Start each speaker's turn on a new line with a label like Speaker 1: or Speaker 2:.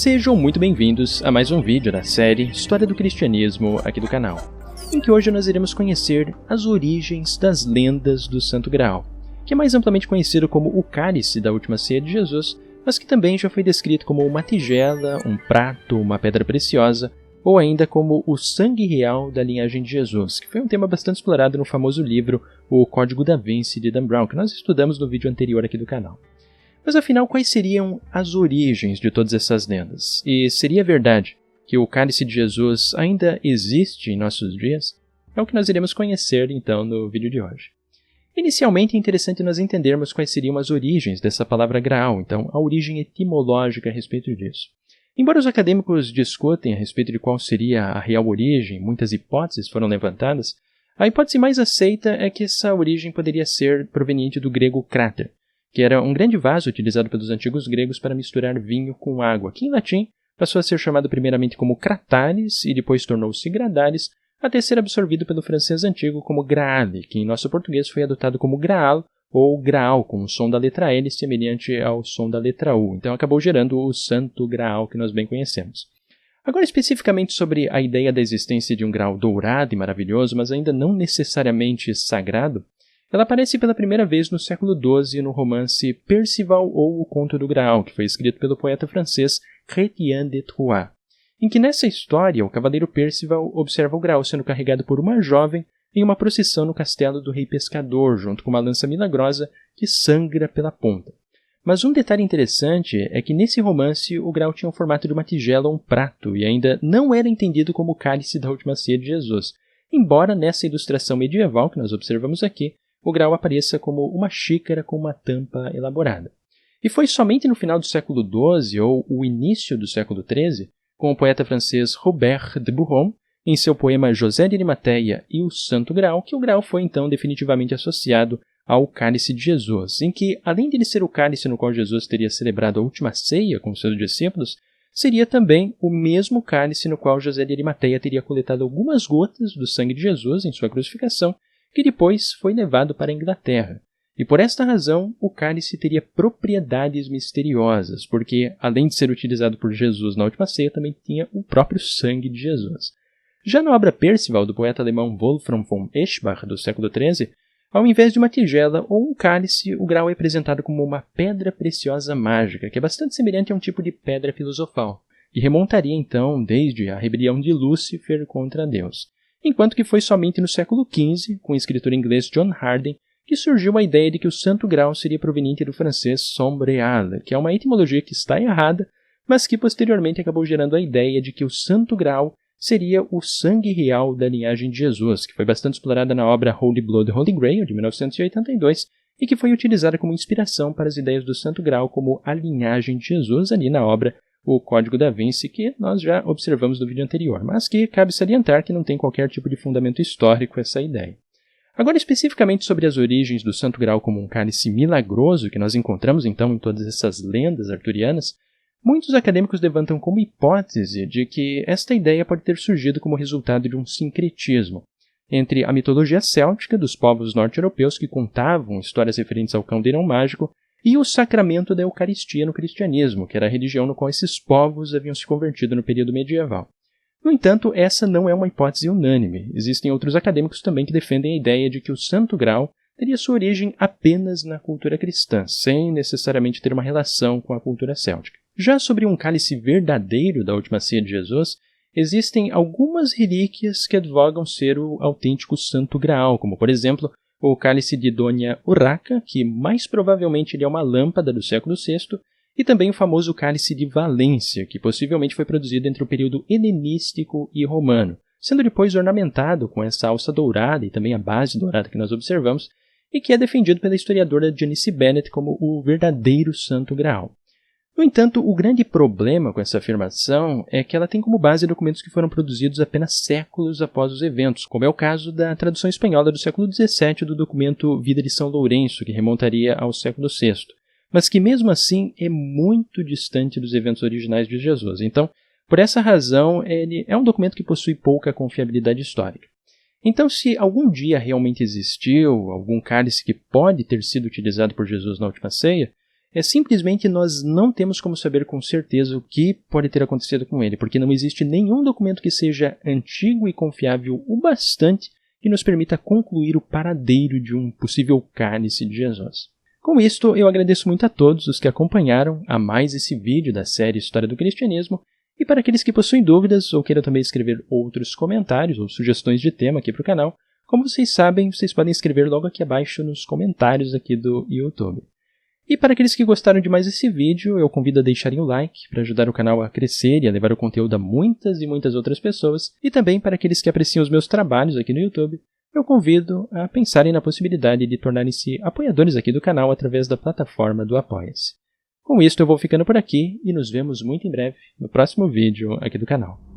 Speaker 1: Sejam muito bem-vindos a mais um vídeo da série História do Cristianismo aqui do canal, em que hoje nós iremos conhecer as origens das lendas do Santo Graal, que é mais amplamente conhecido como o cálice da última ceia de Jesus, mas que também já foi descrito como uma tigela, um prato, uma pedra preciosa, ou ainda como o sangue real da linhagem de Jesus, que foi um tema bastante explorado no famoso livro O Código da Vinci de Dan Brown, que nós estudamos no vídeo anterior aqui do canal. Mas afinal, quais seriam as origens de todas essas lendas? E seria verdade que o cálice de Jesus ainda existe em nossos dias? É o que nós iremos conhecer então no vídeo de hoje. Inicialmente é interessante nós entendermos quais seriam as origens dessa palavra Graal, então a origem etimológica a respeito disso. Embora os acadêmicos discutem a respeito de qual seria a real origem, muitas hipóteses foram levantadas, a hipótese mais aceita é que essa origem poderia ser proveniente do grego cráter, que era um grande vaso utilizado pelos antigos gregos para misturar vinho com água, que em latim passou a ser chamado primeiramente como cratalis e depois tornou-se gradalis, até ser absorvido pelo francês antigo como graale, que em nosso português foi adotado como graal ou graal, com o som da letra L semelhante ao som da letra U. Então acabou gerando o Santo Graal que nós bem conhecemos. Agora, especificamente sobre a ideia da existência de um Graal dourado e maravilhoso, mas ainda não necessariamente sagrado, ela aparece pela primeira vez no século XII no romance Percival ou O Conto do Graal, que foi escrito pelo poeta francês Chrétien de Troyes, em que nessa história o cavaleiro Percival observa o Graal sendo carregado por uma jovem em uma procissão no castelo do rei pescador, junto com uma lança milagrosa que sangra pela ponta. Mas um detalhe interessante é que nesse romance o Graal tinha o formato de uma tigela ou um prato e ainda não era entendido como o cálice da última ceia de Jesus, embora nessa ilustração medieval que nós observamos aqui, o Graal apareça como uma xícara com uma tampa elaborada. E foi somente no final do século XII ou o início do século XIII, com o poeta francês Robert de Bourron, em seu poema José de Arimateia e o Santo Graal, que o Graal foi então definitivamente associado ao cálice de Jesus, em que, além de ele ser o cálice no qual Jesus teria celebrado a última ceia com seus discípulos, seria também o mesmo cálice no qual José de Arimateia teria coletado algumas gotas do sangue de Jesus em sua crucificação, que depois foi levado para a Inglaterra. E por esta razão, o cálice teria propriedades misteriosas, porque, além de ser utilizado por Jesus na última ceia, também tinha o próprio sangue de Jesus. Já na obra Percival, do poeta alemão Wolfram von Eschbach, do século XIII, ao invés de uma tigela ou um cálice, o Graal é apresentado como uma pedra preciosa mágica, que é bastante semelhante a um tipo de pedra filosofal, e remontaria então desde a rebelião de Lúcifer contra Deus. Enquanto que foi somente no século XV, com o escritor inglês John Harden, que surgiu a ideia de que o Santo Graal seria proveniente do francês sombreal, que é uma etimologia que está errada, mas que posteriormente acabou gerando a ideia de que o Santo Graal seria o sangue real da linhagem de Jesus, que foi bastante explorada na obra Holy Blood, Holy Grail, de 1982, e que foi utilizada como inspiração para as ideias do Santo Graal como a linhagem de Jesus ali na obra O Código da Vinci, que nós já observamos no vídeo anterior, mas que cabe salientar que não tem qualquer tipo de fundamento histórico essa ideia. Agora, especificamente sobre as origens do Santo Graal como um cálice milagroso, que nós encontramos então em todas essas lendas arturianas, muitos acadêmicos levantam como hipótese de que esta ideia pode ter surgido como resultado de um sincretismo entre a mitologia céltica dos povos norte-europeus que contavam histórias referentes ao caldeirão mágico e o sacramento da Eucaristia no cristianismo, que era a religião no qual esses povos haviam se convertido no período medieval. No entanto, essa não é uma hipótese unânime. Existem outros acadêmicos também que defendem a ideia de que o Santo Graal teria sua origem apenas na cultura cristã, sem necessariamente ter uma relação com a cultura céltica. Já sobre um cálice verdadeiro da última ceia de Jesus, existem algumas relíquias que advogam ser o autêntico Santo Graal, como por exemplo o cálice de Dona Urraca, que mais provavelmente ele é uma lâmpada do século VI, e também o famoso cálice de Valência, que possivelmente foi produzido entre o período helenístico e romano, sendo depois ornamentado com essa alça dourada e também a base dourada que nós observamos, e que é defendido pela historiadora Janice Bennett como o verdadeiro Santo Graal. No entanto, o grande problema com essa afirmação é que ela tem como base documentos que foram produzidos apenas séculos após os eventos, como é o caso da tradução espanhola do século XVII do documento Vida de São Lourenço, que remontaria ao século VI, mas que mesmo assim é muito distante dos eventos originais de Jesus. Então, por essa razão, ele é um documento que possui pouca confiabilidade histórica. Então, se algum dia realmente existiu algum cálice que pode ter sido utilizado por Jesus na última ceia, Simplesmente nós não temos como saber com certeza o que pode ter acontecido com ele, porque não existe nenhum documento que seja antigo e confiável o bastante que nos permita concluir o paradeiro de um possível cálice de Jesus. Com isto, eu agradeço muito a todos os que acompanharam a mais esse vídeo da série História do Cristianismo, e para aqueles que possuem dúvidas ou queiram também escrever outros comentários ou sugestões de tema aqui para o canal, como vocês sabem, vocês podem escrever logo aqui abaixo nos comentários aqui do YouTube. E para aqueles que gostaram de mais esse vídeo, eu convido a deixarem o like para ajudar o canal a crescer e a levar o conteúdo a muitas e muitas outras pessoas. E também para aqueles que apreciam os meus trabalhos aqui no YouTube, eu convido a pensarem na possibilidade de tornarem-se apoiadores aqui do canal através da plataforma do Apoia-se. Com isto eu vou ficando por aqui e nos vemos muito em breve no próximo vídeo aqui do canal.